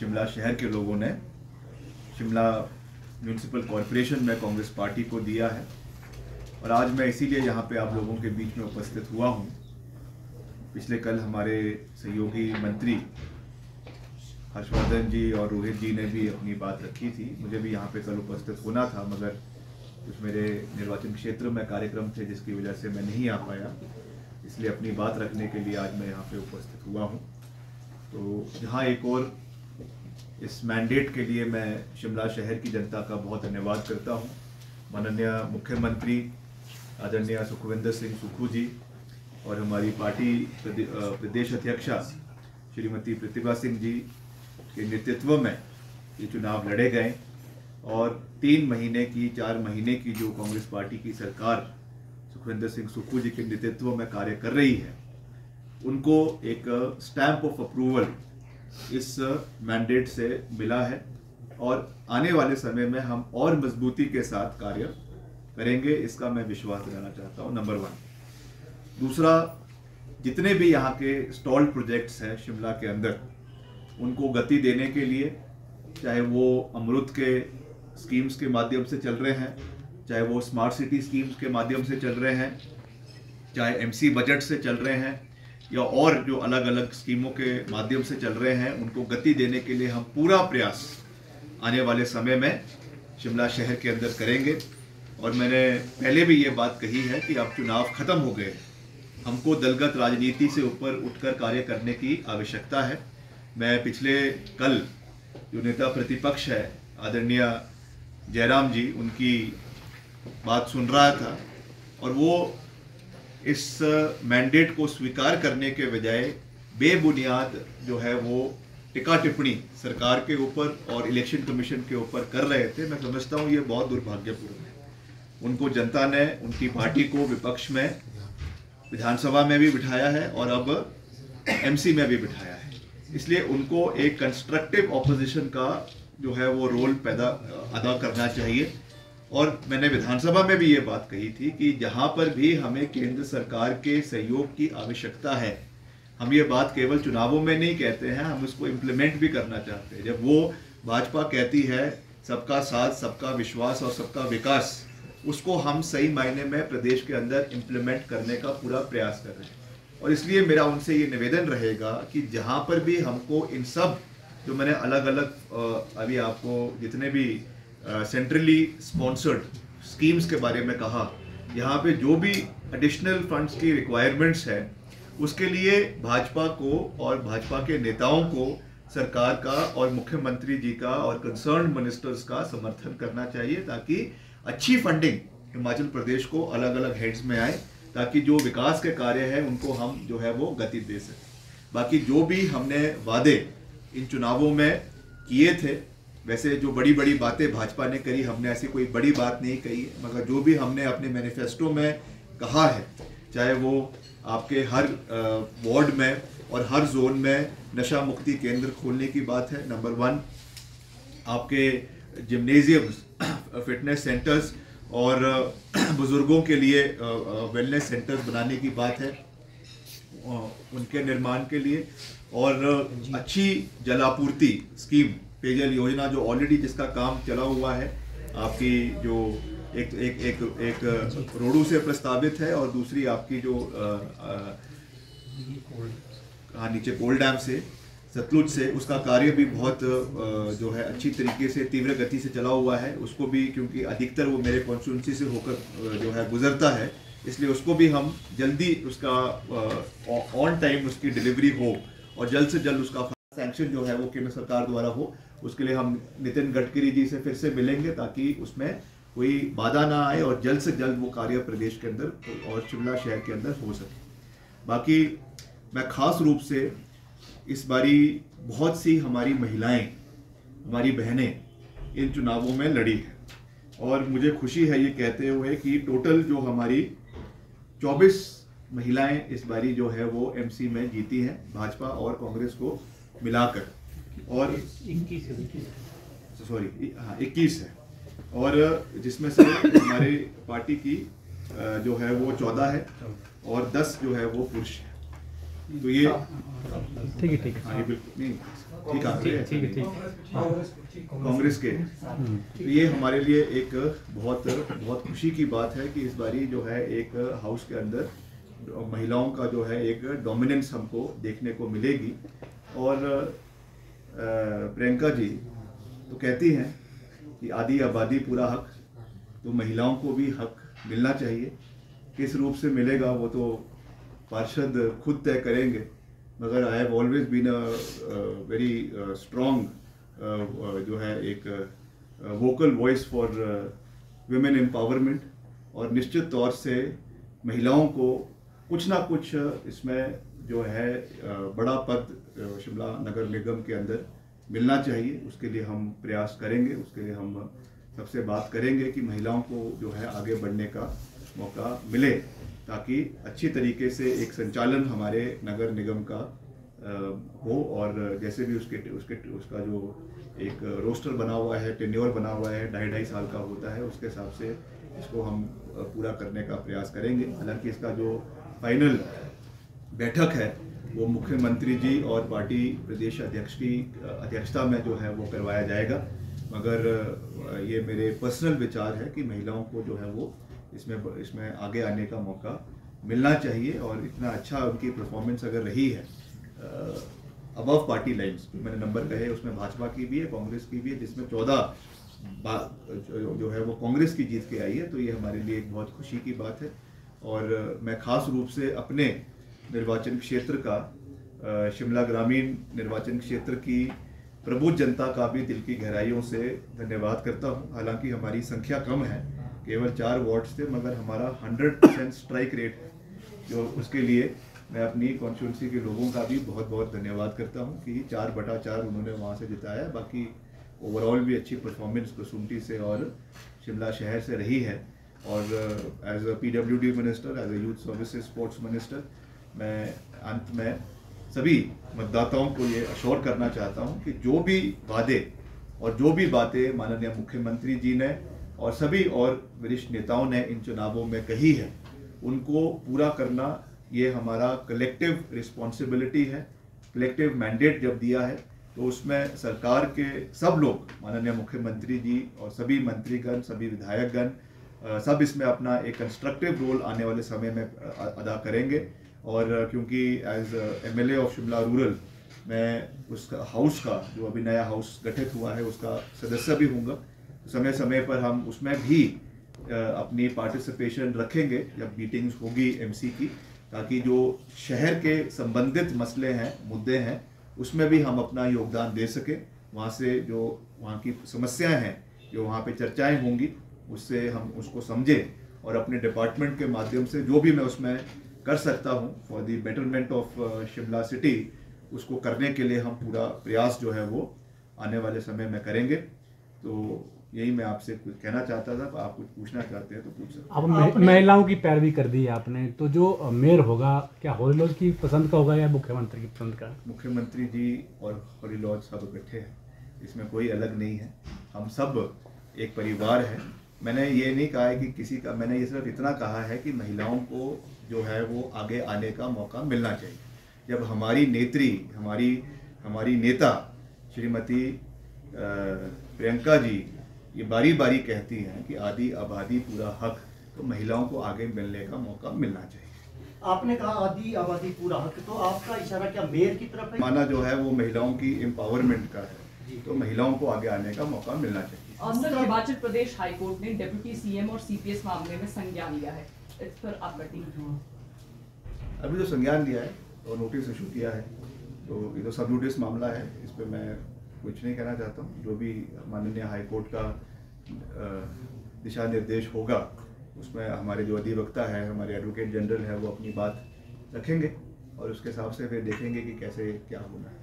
शिमला शहर के लोगों ने शिमला म्यूनिसिपल कॉरपोरेशन में कांग्रेस पार्टी को दिया है। और आज मैं इसीलिए यहाँ पे आप लोगों के बीच में उपस्थित हुआ हूँ। पिछले कल हमारे सहयोगी मंत्री हर्षवर्धन जी और रोहित जी ने भी अपनी बात रखी थी। मुझे भी यहाँ पे कल उपस्थित होना था, मगर कुछ मेरे निर्वाचन क्षेत्र में कार्यक्रम थे जिसकी वजह से मैं नहीं आ पाया, इसलिए अपनी बात रखने के लिए आज मैं यहाँ पे उपस्थित हुआ हूँ। तो यहाँ एक और इस मैंडेट के लिए मैं शिमला शहर की जनता का बहुत धन्यवाद करता हूँ। माननीय मुख्यमंत्री आदरणीय सुखविंदर सिंह सुक्खू जी और हमारी पार्टी प्रदेश अध्यक्षा श्रीमती प्रतिभा सिंह जी के नेतृत्व में ये चुनाव लड़े गए और 4 महीने की जो कांग्रेस पार्टी की सरकार सुखविंदर सिंह सुक्खू जी के नेतृत्व में कार्य कर रही है, उनको एक स्टैंप ऑफ अप्रूवल इस मैंडेट से मिला है और आने वाले समय में हम और मजबूती के साथ कार्य करेंगे, इसका मैं विश्वास दिलाना चाहता हूँ। नंबर 1। दूसरा, जितने भी यहाँ के स्टॉल प्रोजेक्ट्स हैं शिमला के अंदर, उनको गति देने के लिए, चाहे वो अमृत के स्कीम्स के माध्यम से चल रहे हैं, चाहे वो स्मार्ट सिटी स्कीम्स के माध्यम से चल रहे हैं, चाहे एमसी बजट से चल रहे हैं या और जो अलग अलग स्कीमों के माध्यम से चल रहे हैं, उनको गति देने के लिए हम पूरा प्रयास आने वाले समय में शिमला शहर के अंदर करेंगे। और मैंने पहले भी ये बात कही है कि अब चुनाव खत्म हो गए, हमको दलगत राजनीति से ऊपर उठकर कार्य करने की आवश्यकता है। मैं पिछले कल जो नेता प्रतिपक्ष है आदरणीय जयराम जी, उनकी बात सुन रहा था और वो इस मैंडेट को स्वीकार करने के बजाय बेबुनियाद जो है वो टिक्का टिप्पणी सरकार के ऊपर और इलेक्शन कमीशन के ऊपर कर रहे थे। मैं समझता हूँ ये बहुत दुर्भाग्यपूर्ण है। उनको जनता ने उनकी पार्टी को विपक्ष में विधानसभा में भी बिठाया है और अब एमसी में भी बिठाया है, इसलिए उनको एक कंस्ट्रक्टिव ऑपोजिशन का जो है वो रोल अदा करना चाहिए। और मैंने विधानसभा में भी ये बात कही थी कि जहाँ पर भी हमें केंद्र सरकार के सहयोग की आवश्यकता है, हम ये बात केवल चुनावों में नहीं कहते हैं, हम उसको इम्प्लीमेंट भी करना चाहते हैं। जब वो भाजपा कहती है सबका साथ, सबका विश्वास और सबका विकास, उसको हम सही मायने में प्रदेश के अंदर इम्प्लीमेंट करने का पूरा प्रयास कर रहे हैं। और इसलिए मेरा उनसे ये निवेदन रहेगा कि जहाँ पर भी हमको इन सब जो मैंने अलग अलग अभी आपको जितने भी सेंट्रली स्पॉन्सर्ड स्कीम्स के बारे में कहा, यहाँ पे जो भी एडिशनल फंड्स की रिक्वायरमेंट्स है, उसके लिए भाजपा को और भाजपा के नेताओं को सरकार का और मुख्यमंत्री जी का और कंसर्न मिनिस्टर्स का समर्थन करना चाहिए, ताकि अच्छी फंडिंग हिमाचल प्रदेश को अलग अलग हेड्स में आए, ताकि जो विकास के कार्य है उनको हम जो है वो गति दे सकें। बाकी जो भी हमने वादे इन चुनावों में किए थे, वैसे जो बड़ी बड़ी बातें भाजपा ने करी, हमने ऐसी कोई बड़ी बात नहीं कही है, मगर जो भी हमने अपने मैनिफेस्टो में कहा है, चाहे वो आपके हर वार्ड में और हर जोन में नशा मुक्ति केंद्र खोलने की बात है, नंबर 1, आपके जिम्नेजियम्स, फिटनेस सेंटर्स और बुजुर्गों के लिए वेलनेस सेंटर्स बनाने की बात है, उनके निर्माण के लिए, और अच्छी जलापूर्ति स्कीम, पेयजल योजना जो ऑलरेडी जिसका काम चला हुआ है, आपकी जो एक रोडू से प्रस्तावित है और दूसरी आपकी जो नीचे कोल डैम से, सतलुज से, उसका कार्य भी बहुत जो है अच्छी तरीके से तीव्र गति से चला हुआ है। उसको भी, क्योंकि अधिकतर वो मेरे कॉन्स्टिट्यूंसी से होकर जो है गुजरता है, इसलिए उसको भी हम जल्दी उसका ऑन टाइम उसकी डिलीवरी हो और जल्द से जल्द उसका सैंक्शन जो है वो केंद्र सरकार द्वारा हो। उसके लिए हम नितिन गडकरी जी से फिर से मिलेंगे ताकि उसमें कोई बाधा ना आए और जल्द से जल्द वो कार्य प्रदेश के अंदर और शिमला शहर के अंदर हो सके। बाकी मैं खास रूप से इस बारी बहुत सी हमारी महिलाएं, हमारी बहनें इन चुनावों में लड़ी है और मुझे खुशी है ये कहते हुए कि टोटल जो हमारी 24 महिलाएं इस बारी जो है वो एमसी में जीती हैं, भाजपा और कांग्रेस को मिलाकर, और 21 है, और जिसमें से हमारी पार्टी की जो है वो 14 है और 10 जो है वो पुरुष है। तो ये ठीक है, ठीक है, हाँ, ये बिल्कुल नहीं ठीक है, ठीक है, ठीक। कांग्रेस के, तो ये हमारे लिए एक बहुत बहुत खुशी की बात है कि इस बारी जो है एक हाउस के अंदर महिलाओं का जो है एक डोमिनेंस हमको देखने को मिलेगी। और प्रियंका जी तो कहती हैं कि आदि आबादी पूरा हक, तो महिलाओं को भी हक मिलना चाहिए। किस रूप से मिलेगा वो तो पार्षद खुद तय करेंगे, मगर I have always been a very strong जो है एक vocal voice for women empowerment, और निश्चित तौर से महिलाओं को कुछ ना कुछ इसमें जो है बड़ा पद शिमला नगर निगम के अंदर मिलना चाहिए। उसके लिए हम प्रयास करेंगे, उसके लिए हम सबसे बात करेंगे कि महिलाओं को जो है आगे बढ़ने का मौका मिले, ताकि अच्छी तरीके से एक संचालन हमारे नगर निगम का हो। और जैसे भी उसका जो एक रोस्टर बना हुआ है, टेन्योर बना हुआ है, 2.5 साल का होता है, उसके हिसाब से इसको हम पूरा करने का प्रयास करेंगे। हालांकि इसका जो फाइनल बैठक है वो मुख्यमंत्री जी और पार्टी प्रदेश अध्यक्ष की अध्यक्षता में जो है वो करवाया जाएगा, मगर ये मेरे पर्सनल विचार है कि महिलाओं को जो है वो इसमें आगे आने का मौका मिलना चाहिए। और इतना अच्छा उनकी परफॉर्मेंस अगर रही है अबव पार्टी लाइन्स, मैंने नंबर कहे उसमें भाजपा की भी है, कांग्रेस की भी है, जिसमें 14 जो है वो कांग्रेस की जीत के आई है, तो ये हमारे लिए एक बहुत खुशी की बात है। और मैं खास रूप से अपने निर्वाचन क्षेत्र का शिमला ग्रामीण निर्वाचन क्षेत्र की प्रबुद्ध जनता का भी दिल की गहराइयों से धन्यवाद करता हूँ। हालांकि हमारी संख्या कम है, केवल 4 वार्ड्स थे, मगर हमारा 100% स्ट्राइक रेट है, जो उसके लिए मैं अपनी कॉन्स्टिट्यूंसी के लोगों का भी बहुत बहुत धन्यवाद करता हूँ कि 4/4 उन्होंने वहाँ से जिताया। बाकी ओवरऑल भी अच्छी परफॉर्मेंस कसुम्पटी से और शिमला शहर से रही है। और as a PWD minister, as a youth services sports minister, मैं अंत में सभी मतदाताओं को ये अश्योर करना चाहता हूँ कि जो भी वादे और जो भी बातें माननीय मुख्यमंत्री जी ने और सभी और वरिष्ठ नेताओं ने इन चुनावों में कही है, उनको पूरा करना ये हमारा कलेक्टिव रिस्पॉन्सिबिलिटी है। कलेक्टिव मैंडेट जब दिया है तो उसमें सरकार के सब लोग, माननीय मुख्यमंत्री जी और सभी मंत्रीगण, सभी विधायकगण, सब इसमें अपना एक कंस्ट्रक्टिव रोल आने वाले समय में अदा करेंगे। और क्योंकि as MLA of Shimla rural मैं उस हाउस का जो अभी नया हाउस गठित हुआ है उसका सदस्य भी हूँगा, समय समय पर हम उसमें भी अपनी पार्टिसिपेशन रखेंगे जब मीटिंग्स होगी MC की, ताकि जो शहर के संबंधित मसले हैं, मुद्दे हैं, उसमें भी हम अपना योगदान दे सकें। वहाँ से जो वहाँ की समस्याएं हैं, जो वहाँ पे चर्चाएं होंगी, उससे हम उसको समझें और अपने डिपार्टमेंट के माध्यम से जो भी मैं उसमें कर सकता हूँ for the betterment of Shimla city, उसको करने के लिए हम पूरा प्रयास जो है वो आने वाले समय में करेंगे। तो यही मैं आपसे कुछ कहना चाहता था। आप कुछ पूछना चाहते हैं तो पूछ सकते हैं। अब महिलाओं की पैरवी कर दी है आपने, तो जो मेयर होगा क्या हॉरी लॉज की पसंद का होगा या मुख्यमंत्री की पसंद का? मुख्यमंत्री जी और हॉरी लॉज सब इकट्ठे हैं, इसमें कोई अलग नहीं है, हम सब एक परिवार है। मैंने ये नहीं कहा है कि किसी का, मैंने ये सिर्फ इतना कहा है कि महिलाओं को जो है वो आगे आने का मौका मिलना चाहिए। जब हमारी नेत्री, हमारी नेता श्रीमती प्रियंका जी ये बारी बारी कहती हैं कि आदि आबादी पूरा हक, तो महिलाओं को आगे मिलने का मौका मिलना चाहिए। आपने कहा आदि आबादी पूरा हक, तो आपका इशारा क्या मेयर की तरफ है? माना जो है वो महिलाओं की एम्पावरमेंट का है, तो महिलाओं को आगे आने का मौका मिलना चाहिए। Sir, Himachal Pradesh high court ने डिप्टी CM और CPS मामले में संज्ञान लिया है, इस पर आपका टीम? अभी तो संज्ञान लिया है और नोटिस इशू किया है, तो ये तो सब नोटिस मामला है, इस पर मैं कुछ नहीं कहना चाहता हूँ। जो भी माननीय हाई कोर्ट का दिशा निर्देश होगा उसमें हमारे जो अधिवक्ता है, हमारे एडवोकेट जनरल है, वो अपनी बात रखेंगे और उसके हिसाब से फिर देखेंगे कि कैसे क्या होना है।